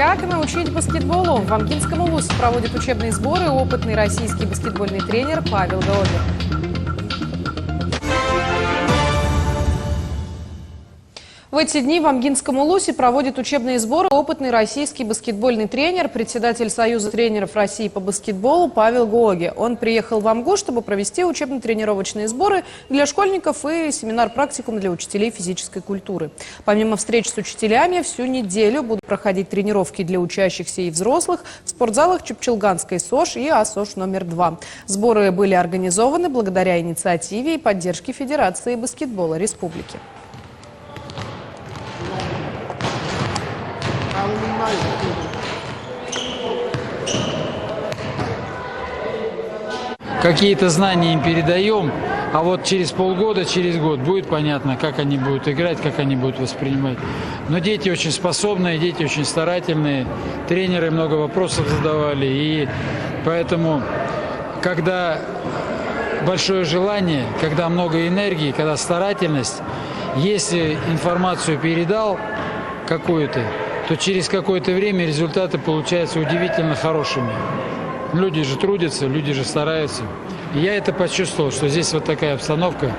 Как научить баскетболу? В Амгинском УВУЗе проводит учебные сборы опытный российский баскетбольный тренер Павел Гаогер. В эти дни в Амгинском УЛУСе проводит учебные сборы опытный российский баскетбольный тренер, председатель Союза тренеров России по баскетболу Павел Гаогер. Он приехал в Амгу, чтобы провести учебно-тренировочные сборы для школьников и семинар-практикум для учителей физической культуры. Помимо встреч с учителями, всю неделю будут проходить тренировки для учащихся и взрослых в спортзалах Чепчелганской СОЖ и АСОЖ номер 2. Сборы были организованы благодаря инициативе и поддержке Федерации баскетбола Республики. Какие-то знания им передаем, а вот через полгода, через год будет понятно, как они будут играть, как они будут воспринимать. Но дети очень способные, дети очень старательные, тренеры много вопросов задавали, и поэтому, когда большое желание, когда много энергии, когда старательность, если информацию передал какую-то, то через какое-то время результаты получаются удивительно хорошими. Люди же трудятся, люди же стараются. И я это почувствовал, что здесь вот такая обстановка.